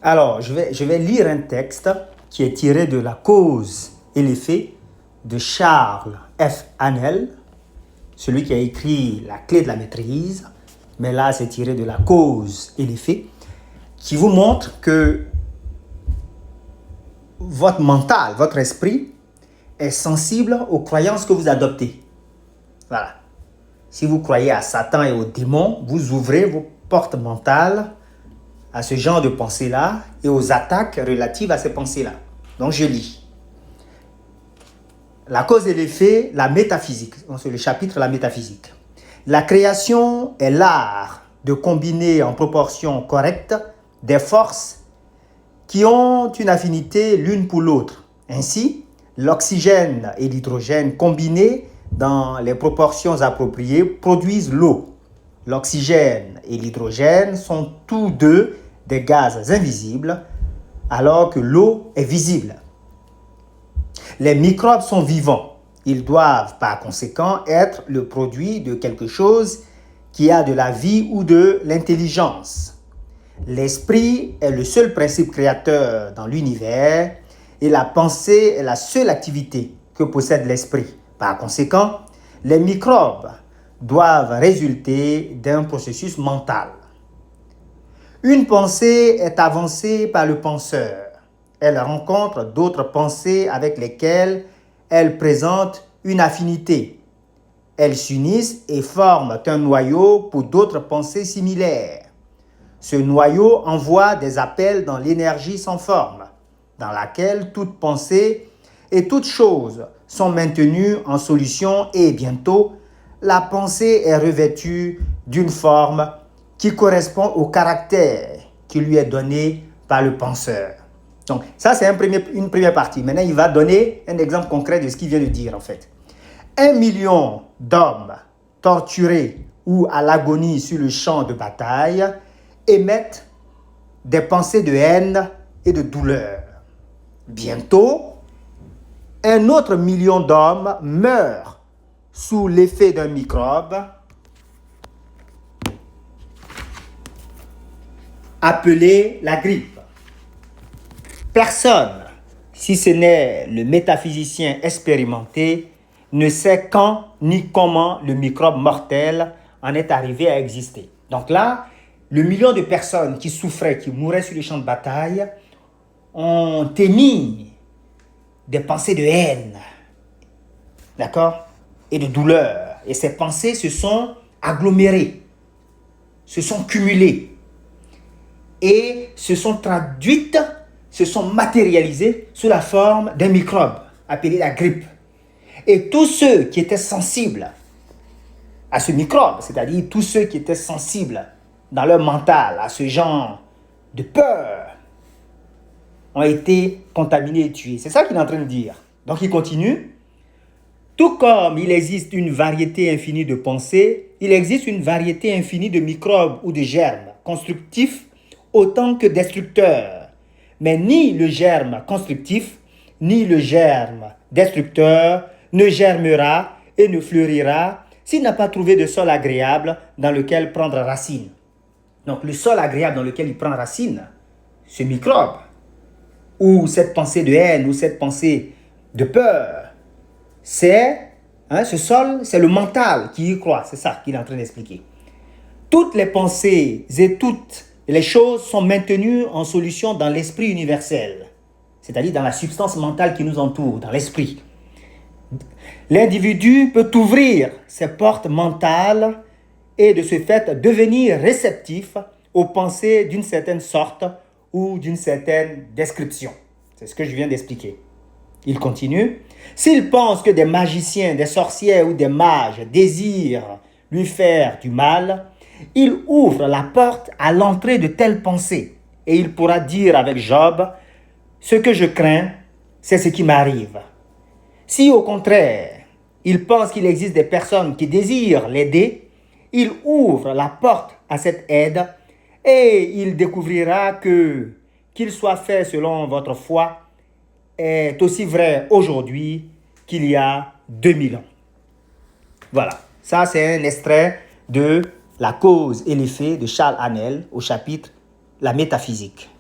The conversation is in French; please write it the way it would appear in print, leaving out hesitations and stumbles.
Alors, je vais lire un texte qui est tiré de La cause et l'effet de Charles F. Haanel, celui qui a écrit La clé de la maîtrise, mais là c'est tiré de La cause et l'effet, qui vous montre que votre mental, votre esprit est sensible aux croyances que vous adoptez. Voilà. Si vous croyez à Satan et aux démons, vous ouvrez vos portes mentales à ce genre de pensées-là et aux attaques relatives à ces pensées-là. Donc je lis. La cause et l'effet, la métaphysique. C'est le chapitre La métaphysique. La création est l'art de combiner en proportion correcte des forces qui ont une affinité l'une pour l'autre. Ainsi, l'oxygène et l'hydrogène combinés dans les proportions appropriées produisent l'eau. L'oxygène et l'hydrogène sont tous deux des gaz invisibles, alors que l'eau est visible. Les microbes sont vivants. Ils doivent par conséquent être le produit de quelque chose qui a de la vie ou de l'intelligence. L'esprit est le seul principe créateur dans l'univers et la pensée est la seule activité que possède l'esprit. Par conséquent, les microbes doivent résulter d'un processus mental. Une pensée est avancée par le penseur. Elle rencontre d'autres pensées avec lesquelles elle présente une affinité. Elles s'unissent et forment un noyau pour d'autres pensées similaires. Ce noyau envoie des appels dans l'énergie sans forme, dans laquelle toute pensée et toute chose sont maintenues en solution et bientôt, la pensée est revêtue d'une forme qui correspond au caractère qui lui est donné par le penseur. Donc, ça, c'est une première partie. Maintenant, il va donner un exemple concret de ce qu'il vient de dire, en fait. 1 million d'hommes torturés ou à l'agonie sur le champ de bataille émettent des pensées de haine et de douleur. Bientôt, 1 autre million d'hommes meurent sous l'effet d'un microbe appelé la grippe. Personne, si ce n'est le métaphysicien expérimenté, ne sait quand ni comment le microbe mortel en est arrivé à exister. Donc là, le million de personnes qui souffraient, qui mouraient sur les champs de bataille, ont émis des pensées de haine, d'accord, et de douleur. Et ces pensées se sont agglomérées, se sont cumulées et se sont traduites, se sont matérialisées sous la forme d'un microbe appelé la grippe. Et tous ceux qui étaient sensibles à ce microbe, c'est-à-dire tous ceux qui étaient sensibles dans leur mental à ce genre de peur, ont été contaminés et tués. C'est ça qu'il est en train de dire. Donc il continue. Tout comme il existe une variété infinie de pensées, il existe une variété infinie de microbes ou de germes, constructifs autant que destructeurs. Mais ni le germe constructif, ni le germe destructeur ne germera et ne fleurira s'il n'a pas trouvé de sol agréable dans lequel prendre racine. Donc le sol agréable dans lequel il prend racine, ce microbe, ou cette pensée de haine, ou cette pensée de peur, ce sol, c'est le mental qui y croit. C'est ça qu'il est en train d'expliquer. Toutes les pensées et toutes les choses sont maintenues en solution dans l'esprit universel, c'est-à-dire dans la substance mentale qui nous entoure, dans l'esprit. L'individu peut ouvrir ses portes mentales et de ce fait devenir réceptif aux pensées d'une certaine sorte ou d'une certaine description. C'est ce que je viens d'expliquer. Il continue. S'il pense que des magiciens, des sorcières ou des mages désirent lui faire du mal, il ouvre la porte à l'entrée de telles pensées et il pourra dire avec Job, « Ce que je crains, c'est ce qui m'arrive. » Si au contraire, il pense qu'il existe des personnes qui désirent l'aider, il ouvre la porte à cette aide et il découvrira que, qu'il soit fait selon votre foi, est aussi vrai aujourd'hui qu'il y a 2000 ans. Voilà, ça c'est un extrait de La cause et l'effet de Charles Haanel au chapitre La métaphysique.